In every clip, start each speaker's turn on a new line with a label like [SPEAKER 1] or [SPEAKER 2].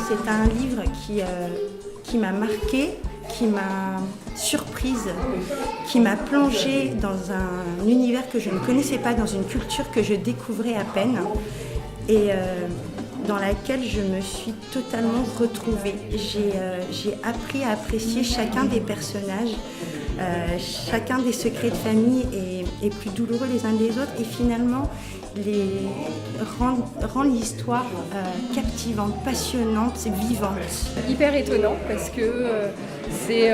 [SPEAKER 1] C'est un livre qui m'a marquée, qui m'a surprise, qui m'a plongée dans un univers que je ne connaissais pas, dans une culture que je découvrais à peine et dans laquelle je me suis totalement retrouvée. J'ai appris à apprécier chacun des personnages, chacun des secrets de famille est plus douloureux les uns des autres et finalement rend l'histoire captivante, passionnante, vivante.
[SPEAKER 2] Hyper étonnant parce que c'est,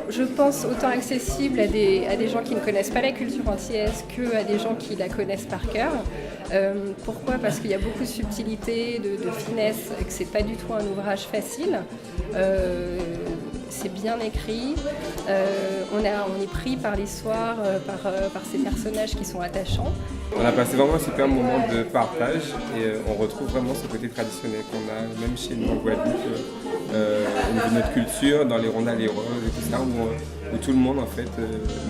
[SPEAKER 2] je pense, autant accessible à des gens qui ne connaissent pas la culture antillaise qu'à des gens qui la connaissent par cœur. Pourquoi ? Parce qu'il y a beaucoup de subtilité, de finesse, et que c'est pas du tout un ouvrage facile. C'est bien écrit, on est pris par l'histoire, par ces personnages qui sont attachants.
[SPEAKER 3] On a passé vraiment un super moment de partage et on retrouve vraiment ce côté traditionnel qu'on a même chez nous en Guadeloupe, au niveau de notre culture, dans les rondelles et roses et tout ça, où tout le monde en fait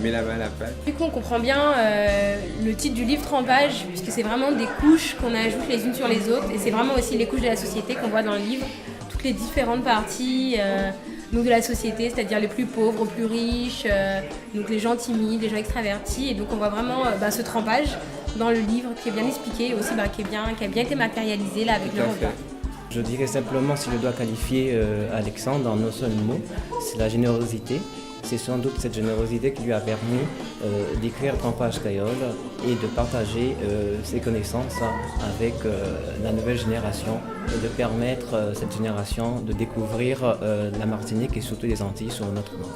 [SPEAKER 3] met la main à la pâte.
[SPEAKER 4] Du coup on comprend bien le titre du livre Trempage, puisque c'est vraiment des couches qu'on ajoute les unes sur les autres et c'est vraiment aussi les couches de la société qu'on voit dans le livre, toutes les différentes parties. Donc de la société, c'est-à-dire les plus pauvres aux plus riches, donc les gens timides, les gens extravertis. Et donc on voit vraiment ce trempage dans le livre qui est bien expliqué et aussi qui a bien été matérialisé là avec le repas.
[SPEAKER 5] Je dirais simplement, si je dois qualifier Alexandre en un seul mot, c'est la générosité. C'est sans doute cette générosité qui lui a permis d'écrire Trempage Créole et de partager ses connaissances avec la nouvelle génération et de permettre à cette génération de découvrir la Martinique et surtout les Antilles sur notre monde.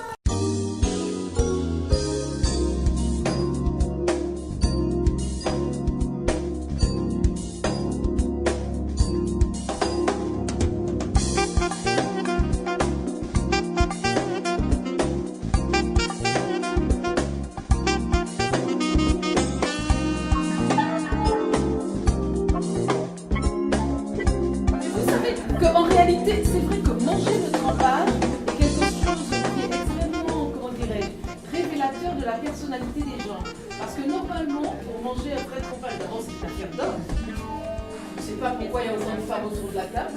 [SPEAKER 6] En réalité, c'est vrai que manger le trempage est quelque chose qui est extrêmement, révélateur de la personnalité des gens. Parce que normalement, pour manger un vrai trempage, d'abord c'est une affaire d'homme. Je ne sais pas pourquoi il y a autant de femmes autour de la table.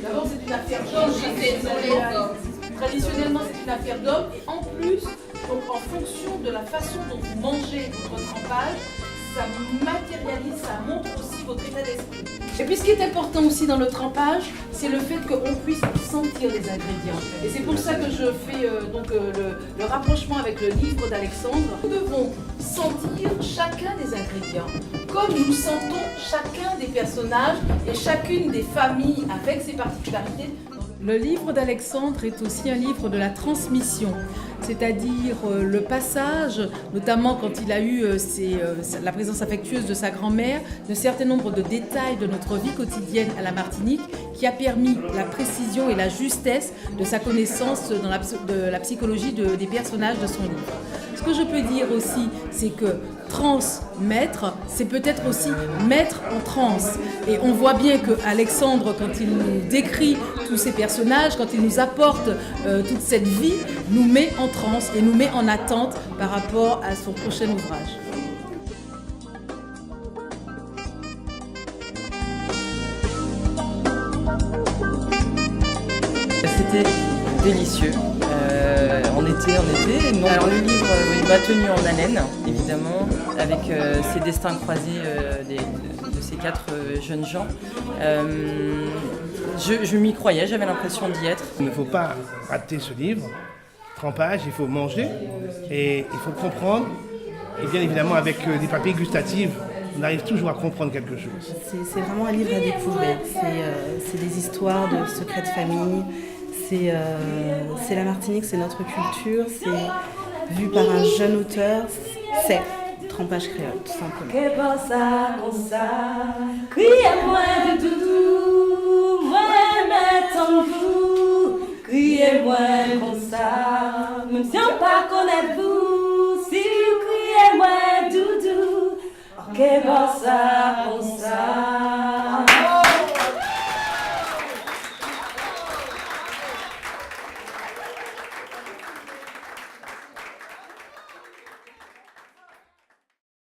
[SPEAKER 6] D'abord c'est une affaire d'homme. Traditionnellement c'est une affaire d'homme. Et en plus, donc, en fonction de la façon dont vous mangez votre trempage, ça matérialise, ça montre aussi votre état d'esprit. Et puis ce qui est important aussi dans le trempage, c'est le fait qu'on puisse sentir les ingrédients. Et c'est pour ça que je fais le rapprochement avec le livre d'Alexandre. Nous devons sentir chacun des ingrédients, comme nous sentons chacun des personnages et chacune des familles avec ses particularités.
[SPEAKER 7] Le livre d'Alexandre est aussi un livre de la transmission, c'est-à-dire le passage, notamment quand il a eu la présence affectueuse de sa grand-mère, d'un certain nombre de détails de notre vie quotidienne à la Martinique qui a permis la précision et la justesse de sa connaissance de la psychologie des personnages de son livre. Ce que je peux dire aussi, c'est que transmettre, c'est peut-être aussi mettre en transe. Et on voit bien que Alexandre, quand il nous décrit tous ces personnages, quand il nous apporte toute cette vie, nous met en transe et nous met en attente par rapport à son prochain ouvrage.
[SPEAKER 8] C'était délicieux. En été. Non. Alors le livre m'a tenu en haleine, évidemment, avec ces destins croisés de ces 4 jeunes gens. Je m'y croyais, j'avais l'impression d'y être.
[SPEAKER 9] Il ne faut pas rater ce livre. Trempage, il faut manger et il faut comprendre. Et bien évidemment, avec des papilles gustatives, on arrive toujours à comprendre quelque chose.
[SPEAKER 1] C'est vraiment un livre à découvrir. C'est des histoires de secrets de famille. C'est la Martinique, c'est notre culture, c'est vu par un jeune auteur, c'est Trempage Créole, tout simplement.
[SPEAKER 10] Criez-moi comme ça, même si on pas connaît vous, si vous criez-moi doudou, que bon ça, comme ça.